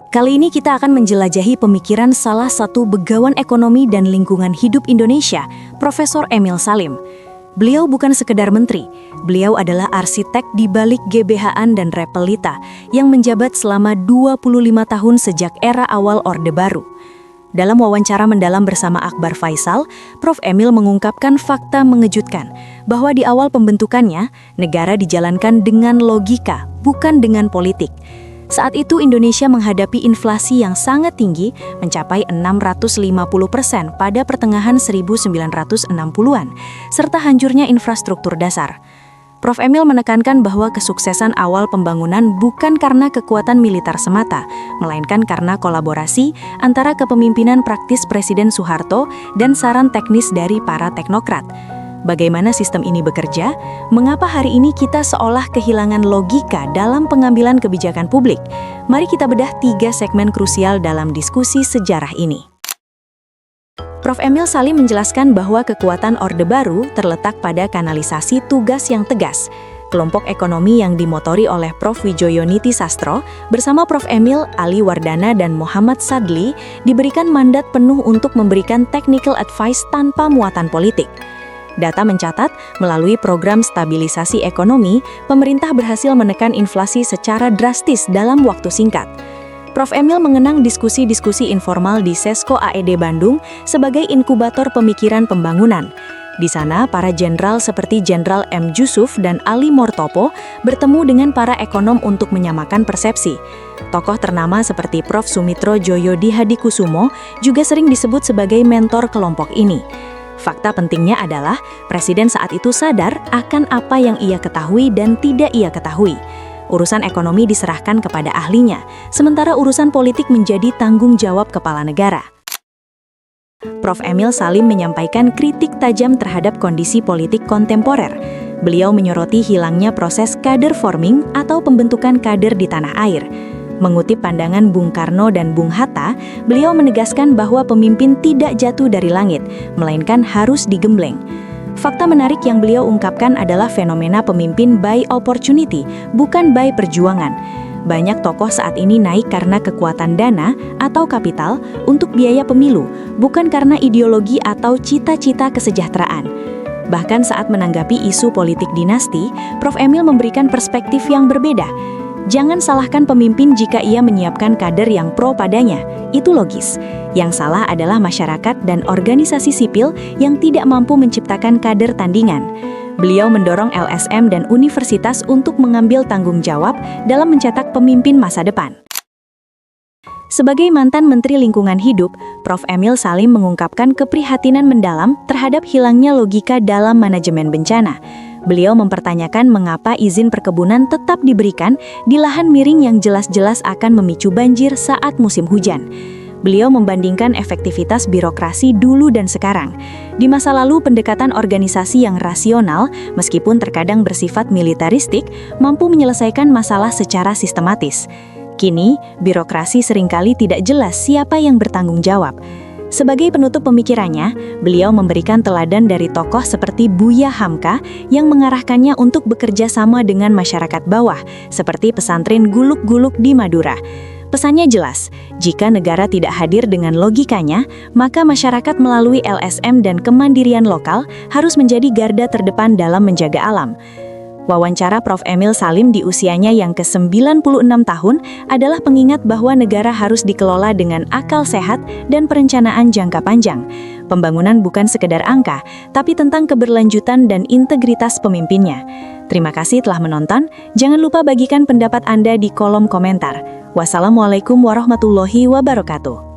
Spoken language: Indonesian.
Kali ini kita akan menjelajahi pemikiran salah satu begawan ekonomi dan lingkungan hidup Indonesia, Profesor Emil Salim. Beliau bukan sekedar menteri, beliau adalah arsitek di balik GBH-an dan Repelita yang menjabat selama 25 tahun sejak era awal Orde Baru. Dalam wawancara mendalam bersama Akbar Faisal, Prof. Emil mengungkapkan fakta mengejutkan bahwa di awal pembentukannya, negara dijalankan dengan logika, bukan dengan politik. Saat itu Indonesia menghadapi inflasi yang sangat tinggi, mencapai 650% pada pertengahan 1960-an, serta hancurnya infrastruktur dasar. Prof. Emil menekankan bahwa kesuksesan awal pembangunan bukan karena kekuatan militer semata, melainkan karena kolaborasi antara kepemimpinan praktis Presiden Soeharto dan saran teknis dari para teknokrat. Bagaimana sistem ini bekerja? Mengapa hari ini kita seolah kehilangan logika dalam pengambilan kebijakan publik? Mari kita bedah 3 segmen krusial dalam diskusi sejarah ini. Prof. Emil Salim menjelaskan bahwa kekuatan Orde Baru terletak pada kanalisasi tugas yang tegas. Kelompok ekonomi yang dimotori oleh Prof. Wijoyoniti Sastro bersama Prof. Emil, Ali Wardana, dan Muhammad Sadli diberikan mandat penuh untuk memberikan technical advice tanpa muatan politik. Data mencatat, melalui program stabilisasi ekonomi, pemerintah berhasil menekan inflasi secara drastis dalam waktu singkat. Prof. Emil mengenang diskusi-diskusi informal di Sesko AED Bandung sebagai inkubator pemikiran pembangunan. Di sana, para jenderal seperti Jenderal M. Jusuf dan Ali Mortopo bertemu dengan para ekonom untuk menyamakan persepsi. Tokoh ternama seperti Prof. Sumitro Djojodihadikusumo juga sering disebut sebagai mentor kelompok ini. Fakta pentingnya adalah Presiden saat itu sadar akan apa yang ia ketahui dan tidak ia ketahui. Urusan ekonomi diserahkan kepada ahlinya, sementara urusan politik menjadi tanggung jawab kepala negara. Prof. Emil Salim menyampaikan kritik tajam terhadap kondisi politik kontemporer. Beliau menyoroti hilangnya proses kader forming atau pembentukan kader di tanah air. Mengutip pandangan Bung Karno dan Bung Hatta, beliau menegaskan bahwa pemimpin tidak jatuh dari langit, melainkan harus digembleng. Fakta menarik yang beliau ungkapkan adalah fenomena pemimpin by opportunity, bukan by perjuangan. Banyak tokoh saat ini naik karena kekuatan dana atau kapital untuk biaya pemilu, bukan karena ideologi atau cita-cita kesejahteraan. Bahkan saat menanggapi isu politik dinasti, Prof. Emil memberikan perspektif yang berbeda. Jangan salahkan pemimpin jika ia menyiapkan kader yang pro padanya, itu logis. Yang salah adalah masyarakat dan organisasi sipil yang tidak mampu menciptakan kader tandingan. Beliau mendorong LSM dan universitas untuk mengambil tanggung jawab dalam mencetak pemimpin masa depan. Sebagai mantan Menteri Lingkungan Hidup, Prof. Emil Salim mengungkapkan keprihatinan mendalam terhadap hilangnya logika dalam manajemen bencana. Beliau mempertanyakan mengapa izin perkebunan tetap diberikan di lahan miring yang jelas-jelas akan memicu banjir saat musim hujan. Beliau membandingkan efektivitas birokrasi dulu dan sekarang. Di masa lalu, pendekatan organisasi yang rasional, meskipun terkadang bersifat militeristik, mampu menyelesaikan masalah secara sistematis. Kini, birokrasi seringkali tidak jelas siapa yang bertanggung jawab. Sebagai penutup pemikirannya, beliau memberikan teladan dari tokoh seperti Buya Hamka yang mengarahkannya untuk bekerja sama dengan masyarakat bawah, seperti pesantren Guluk-Guluk di Madura. Pesannya jelas, jika negara tidak hadir dengan logikanya, maka masyarakat melalui LSM dan kemandirian lokal harus menjadi garda terdepan dalam menjaga alam. Wawancara Prof. Emil Salim di usianya yang ke-96 tahun adalah pengingat bahwa negara harus dikelola dengan akal sehat dan perencanaan jangka panjang. Pembangunan bukan sekedar angka, tapi tentang keberlanjutan dan integritas pemimpinnya. Terima kasih telah menonton, jangan lupa bagikan pendapat Anda di kolom komentar. Wassalamualaikum warahmatullahi wabarakatuh.